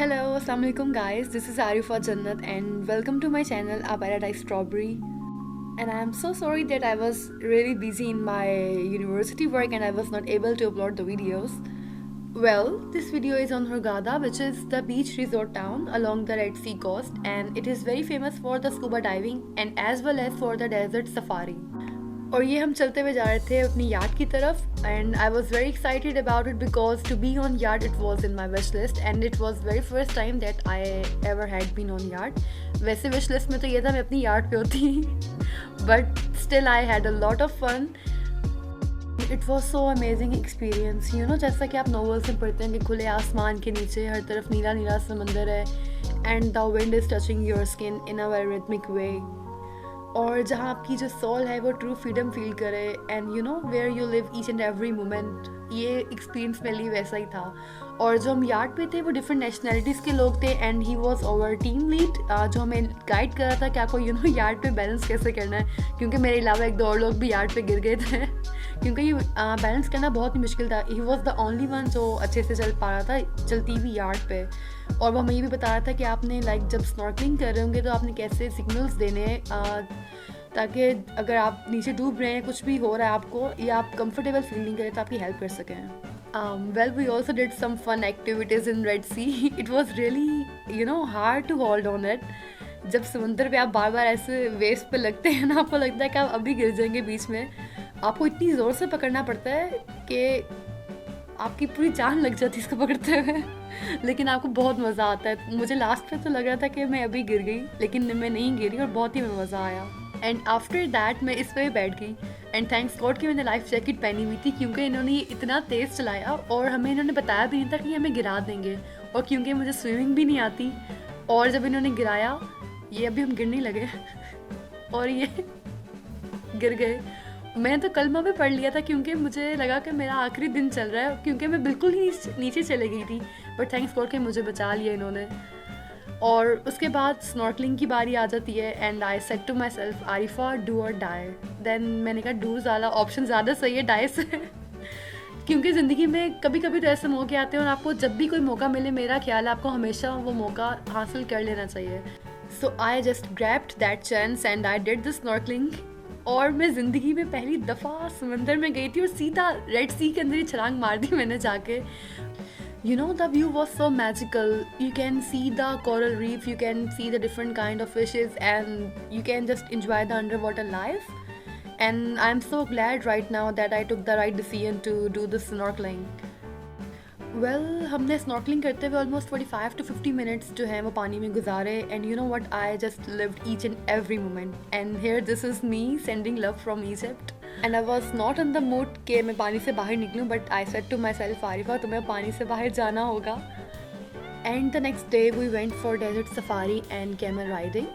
Hello, Assalamu alaikum guys. This is Arifa Jannat and welcome to my channel A Paradise Strawberry. And I am so sorry that I was really busy in my university work and I was not able to upload the videos. Well, this video is on Hurghada, which is the beach resort town along the Red Sea coast, and it is very famous for the scuba diving and as well as for the desert safari. और ये हम चलते हुए जा रहे थे अपनी yacht की तरफ and I was very excited about it because to be on yacht it was in my wish list and it was very first time that I ever had been on yacht. वैसे wish list में तो ये था मैं अपनी yacht पे होती but still I had a lot of fun. It was so amazing experience. You know, जैसा कि आप नॉवेल्स में पढ़ते हैं कि खुले आसमान के नीचे हर तरफ नीला नीला समंदर है and the wind is touching your skin in a very rhythmic way, और जहाँ आपकी जो सोल है वो ट्रू फ्रीडम फील करे and you know where you live each and every moment. ये एक्सपीरियंस मेरे लिए वैसा ही था. और जो हम यार्ड पे थे वो डिफरेंट नेशनलिटीज़ के लोग थे and he was our team lead जो हमें गाइड कर रहा था कि आपको यू नो यार्ड पे बैलेंस कैसे करना है, क्योंकि मेरे अलावा एक दो और लोग भी यार्ड पे गिर गए थे क्योंकि ये बैलेंस करना बहुत ही मुश्किल था. He was the only one जो अच्छे से चल पा रहा था चलती हुई यार्ड पे. और वो हमें ये भी बता रहा था कि आपने लाइक जब स्नॉर्कलिंग कर रहे होंगे तो आपने कैसे सिग्नल्स देने ताकि अगर आप नीचे डूब रहे हैं कुछ भी हो रहा है आपको या आप कंफर्टेबल फील नहीं करें तो आपकी हेल्प कर सकें. Well we also did some fun activities in Red Sea. It was really you know hard to hold on it. जब समुद्र पे आप बार बार ऐसे वेव्स पे लगते हैं ना, आपको लगता है कि आप अभी गिर जाएंगे बीच में. आपको इतनी ज़ोर से पकड़ना पड़ता है कि आपकी पूरी जान लग जाती है इसको पकड़ते हुए लेकिन आपको बहुत मज़ा आता है. मुझे लास्ट पे तो लग रहा था कि मैं अभी गिर गई, लेकिन मैं नहीं गिरी और बहुत ही मज़ा आया. एंड आफ्टर दैट मैं इस पे बैठ गई एंड थैंक्स गॉड कि मैंने लाइफ जैकेट पहनी हुई थी, क्योंकि इन्होंने इतना तेज़ चलाया और हमें इन्होंने बताया भी नहीं था कि हमें गिरा देंगे. और क्योंकि मुझे स्विमिंग भी नहीं आती और जब इन्होंने गिराया, ये अभी हम गिरने लगे और ये गिर गए. मैंने तो कलमा भी पढ़ लिया था क्योंकि मुझे लगा कि मेरा आखिरी दिन चल रहा है, क्योंकि मैं बिल्कुल ही नीचे चले गई थी. बट थैंक्स गॉड कि मुझे बचा लिया इन्होंने. और उसके बाद स्नॉर्कलिंग की बारी आ जाती है and I said to myself Arifa do or die. Then मैंने कहा डू वाला ऑप्शन ज़्यादा सही है डाई से क्योंकि ज़िंदगी में कभी कभी तो ऐसे मौके आते हैं और आपको जब भी कोई मौका मिले, मेरा ख्याल है आपको हमेशा वो मौका हासिल कर लेना चाहिए. So I just grabbed that chance and I did the snorkelling. और मैं ज़िंदगी में पहली दफ़ा समंदर में गई थी और सीधा रेड सी के अंदर ही छलांग मार दी मैंने जाके. You know, the view was so magical. You can see the coral reef, you can see the different kind of fishes and you can just enjoy the underwater life. And I'm so glad right now that I took the right decision to do the snorkeling. Well, हमने snorkelling करते हुए almost 45 to 50 minutes जो हैं वो पानी में गुजारे and you know what, I just lived each and every moment. And here this is me sending love from Egypt and I was not in the mood कि मैं पानी से बाहर निकलूँ, but I said to myself Arifa तुम्हें पानी से बाहर जाना होगा. And the next day we went for desert safari and camel riding.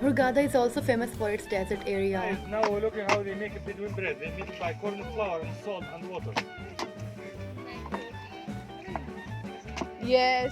Hurghada is also famous for its desert area. Now we're looking how they make it between bread. They make it by corn flour and salt and water. Yes.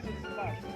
is flash.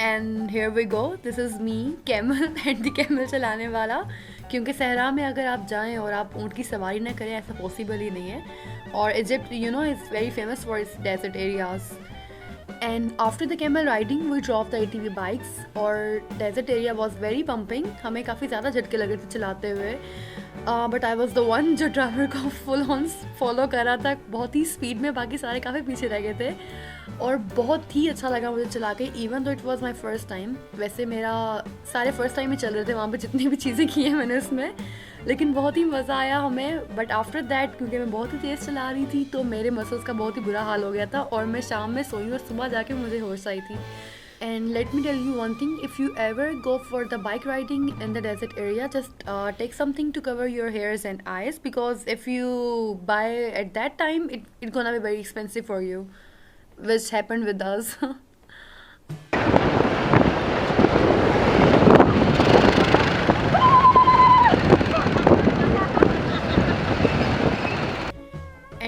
And here we go, this is me camel and the camel चलाने वाला. क्योंकि सहरा में अगर आप जाएं और आप ऊँट की सवारी ना करें, ऐसा पॉसिबल ही नहीं है. और Egypt you know is very famous for its desert areas. And after the camel riding we drop the ATV bikes. और desert area was very pumping. हमें काफ़ी ज़्यादा झटके लगे थे चलाते हुए, but I was the one जो ड्राइवर को फुल ऑन फॉलो कर रहा था बहुत ही स्पीड में. बाकी सारे काफ़ी पीछे रह गए थे और बहुत ही अच्छा लगा मुझे चला के, even though it was my first time. वैसे मेरा सारे फर्स्ट टाइम ही चल रहे थे वहाँ पे जितनी भी चीज़ें की हैं मैंने उसमें, लेकिन बहुत ही मज़ा आया हमें. बट आफ्टर दैट क्योंकि मैं बहुत ही तेज़ चला रही थी तो मेरे मसल्स का बहुत ही बुरा हाल हो गया था और मैं शाम में सोई और सुबह जाके मुझे होश आई थी. And let me tell you one thing, if you ever go for the bike riding in the desert area, just take something to cover your hairs and eyes, because if you buy at that time, it's gonna be very expensive for you, which happened with us.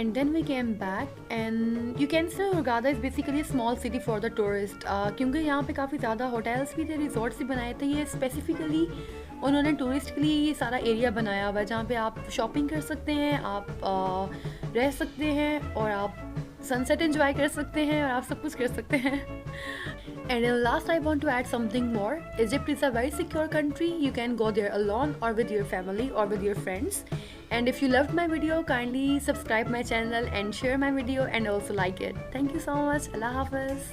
and then we came back, and you can say Hurghada is basically a small city for the tourist, क्योंकि यहाँ पे काफ़ी ज़्यादा hotels भी थे, resorts भी बनाए थे। ये स्पेसिफिकली उन्होंने टूरिस्ट के लिए ये सारा एरिया बनाया हुआ है जहाँ पे आप शॉपिंग कर सकते हैं, आप रह सकते हैं, और आप सनसेट एंजॉय कर सकते हैं, और आप सब कुछ कर सकते हैं। And then last, I want to add something more. Egypt is a very secure country. You can go there alone or with your family or with your friends. And if you loved my video, kindly subscribe my channel and share my video and also like it. Thank you so much. Allah Hafiz.